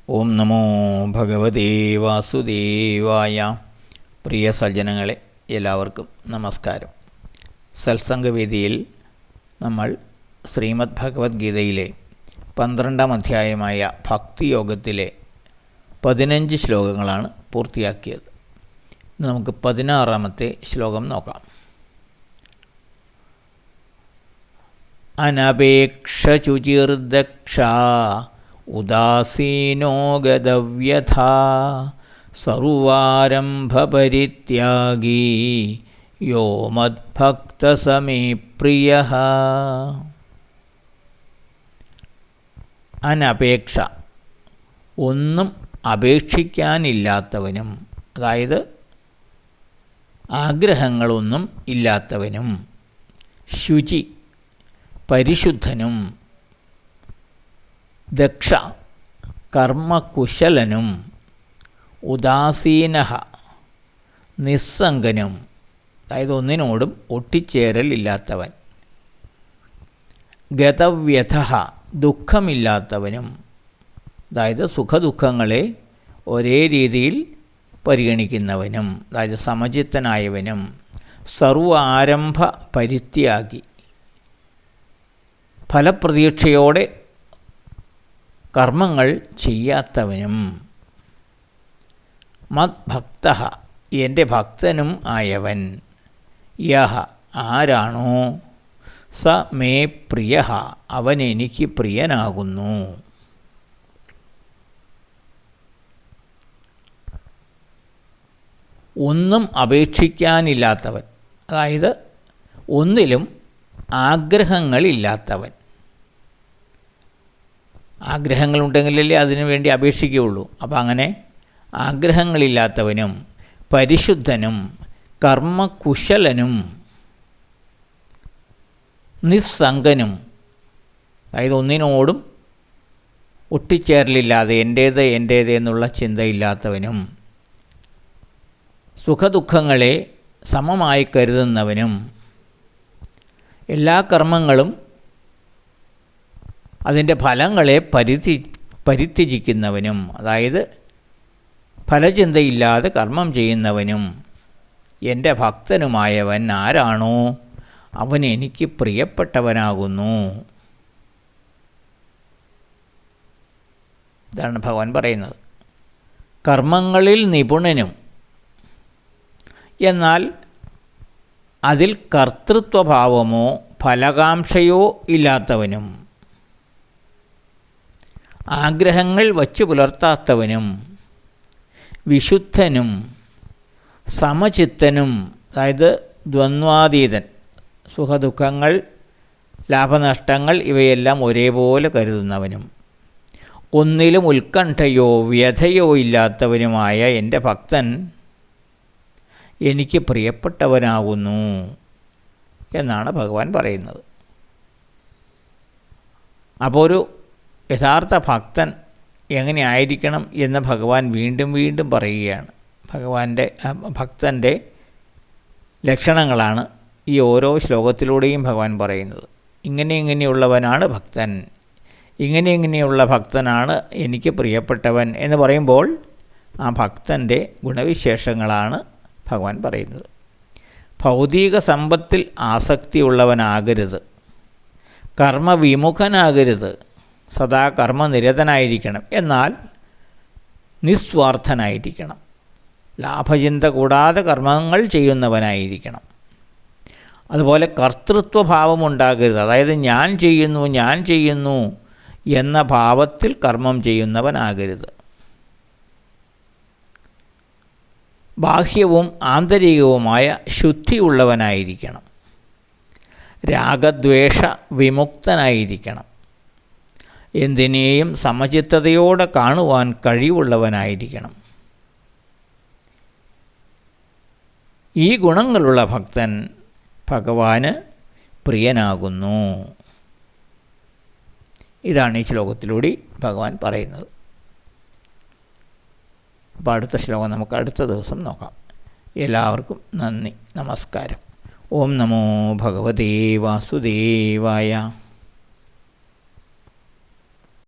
ഓം നമോ ഭഗവതേ വാസുദേവായ. പ്രിയ സജ്ജനങ്ങളെ, എല്ലാവർക്കും നമസ്കാരം. സത്സംഗവേദിയിൽ നമ്മൾ ശ്രീമദ് ഭഗവത്ഗീതയിലെ 12-ാം അധ്യായമായ ഭക്തിയോഗത്തിലെ 15 ശ്ലോകങ്ങളാണ് പൂർത്തിയാക്കിയത്. ഇന്ന് നമുക്ക് 16-ാമത്തെ ശ്ലോകം നോക്കാം. അനപേക്ഷ ശുചിർദക്ഷ ഉദാസീനോ ഗതവ്യഥാ സർവാരംഭപരിത്യാഗീ യോ മദ്ഭക്തസമേ പ്രിയഃ. അനപേക്ഷ, ഒന്നും അപേക്ഷിക്കാനില്ലാത്തവനും, അതായത് ആഗ്രഹങ്ങളൊന്നും ഇല്ലാത്തവനും, ശുചി പരിശുദ്ധനും, ദക്ഷ കർമ്മകുശലനും, ഉദാസീനഃ നിസ്സംഗനും, അതായത് ഒന്നിനോടും ഒട്ടിച്ചേരലില്ലാത്തവൻ, ഗതവ്യഥഃ ദുഃഖമില്ലാത്തവനും, അതായത് സുഖദുഃഖങ്ങളെ ഒരേ രീതിയിൽ പരിഗണിക്കുന്നവനും, അതായത് സമചിത്തനായവനും, സർവ ആരംഭ പരിത്യാഗി ഫലപ്രതീക്ഷയോടെ കർമ്മങ്ങൾ ചെയ്യാത്തവനും, മദ്ഭക്തഃ എൻ്റെ ഭക്തനും ആയവൻ, യഹ ആരാണോ, സ മേ പ്രിയഃ അവൻ എനിക്ക് പ്രിയനാകുന്നു. ഒന്നും അപേക്ഷിക്കാനില്ലാത്തവൻ, അതായത് ഒന്നിലും ആഗ്രഹങ്ങളില്ലാത്തവൻ. ആഗ്രഹങ്ങളുണ്ടെങ്കിലല്ലേ അതിനു വേണ്ടി അപേക്ഷിക്കുകയുള്ളൂ. അപ്പോൾ അങ്ങനെ ആഗ്രഹങ്ങളില്ലാത്തവനും, പരിശുദ്ധനും, കർമ്മകുശലനും, നിസ്സംഗനും, അതായത് ഒന്നിനോടും ഒട്ടിച്ചേരലില്ലാതെ എൻ്റേത് എൻ്റേത് എന്നുള്ള ചിന്തയില്ലാത്തവനും, സുഖദുഃഖങ്ങളെ സമമായി കരുതുന്നവനും, എല്ലാ കർമ്മങ്ങളും അതിൻ്റെ ഫലങ്ങളെ പരിത്യജിക്കുന്നവനും, അതായത് ഫലചിന്തയില്ലാതെ കർമ്മം ചെയ്യുന്നവനും, എൻ്റെ ഭക്തനുമായവൻ ആരാണോ അവൻ എനിക്ക് പ്രിയപ്പെട്ടവനാകുന്നു. ഇതാണ് ഭഗവാൻ പറയുന്നത്. കർമ്മങ്ങളിൽ നിപുണനും, എന്നാൽ അതിൽ കർത്തൃത്വഭാവമോ ഫലകാംക്ഷയോ ഇല്ലാത്തവനും, ആഗ്രഹങ്ങൾ വച്ചു പുലർത്താത്തവനും, വിശുദ്ധനും, സമചിത്തനും, അതായത് ദ്വന്ദ്വാതീതൻ, സുഖദുഃഖങ്ങൾ ലാഭനഷ്ടങ്ങൾ ഇവയെല്ലാം ഒരേപോലെ കരുതുന്നവനും, ഒന്നിലും ഉത്കണ്ഠയോ വ്യഥയോ ഇല്ലാത്തവനുമായ എൻ്റെ ഭക്തൻ എനിക്ക് പ്രിയപ്പെട്ടവനാകുന്നു എന്നാണ് ഭഗവാൻ പറയുന്നത്. അപ്പോൾ ഒരു യഥാർത്ഥ ഭക്തൻ എങ്ങനെ ആയിരിക്കണം എന്ന് ഭഗവാൻ വീണ്ടും വീണ്ടും പറയുകയാണ്. ഭക്തൻ്റെ ലക്ഷണങ്ങളാണ് ഈ ഓരോ ശ്ലോകത്തിലൂടെയും ഭഗവാൻ പറയുന്നത്. ഇങ്ങനെയുള്ളവനാണ് ഭക്തൻ, ഇങ്ങനെയുള്ള ഭക്തനാണ് എനിക്ക് പ്രിയപ്പെട്ടവൻ എന്ന് പറയുമ്പോൾ ആ ഭക്തൻ്റെ ഗുണവിശേഷങ്ങളാണ് ഭഗവാൻ പറയുന്നത്. ഭൗതിക സമ്പത്തിൽ ആസക്തിയുള്ളവനാകരുത്, കർമ്മവിമുഖനാകരുത്, സദാ കർമ്മനിരതനായിരിക്കണം, എന്നാൽ നിസ്വാർത്ഥനായിരിക്കണം, ലാഭചിന്ത കൂടാതെ കർമ്മങ്ങൾ ചെയ്യുന്നവനായിരിക്കണം. അതുപോലെ കർത്തൃത്വഭാവം ഉണ്ടാകരുത്, അതായത് ഞാൻ ചെയ്യുന്നു എന്ന ഭാവത്തിൽ കർമ്മം ചെയ്യുന്നവനാകരുത്. ബാഹ്യവും ആന്തരികവുമായ ശുദ്ധിയുള്ളവനായിരിക്കണം, രാഗദ്വേഷ വിമുക്തനായിരിക്കണം, എന്തിനേയും സമചിത്തതയോടെ കാണുവാൻ കഴിവുള്ളവനായിരിക്കണം. ഈ ഗുണങ്ങളുള്ള ഭക്തൻ ഭഗവാന് പ്രിയനാകുന്നു. ഇതാണ് ഈ ശ്ലോകത്തിലൂടെ ഭഗവാൻ പറയുന്നത്. അപ്പോൾ അടുത്ത ശ്ലോകം നമുക്ക് അടുത്ത ദിവസം നോക്കാം. എല്ലാവർക്കും നന്ദി, നമസ്കാരം. ഓം നമോ ഭഗവതേ വാസുദേവായ.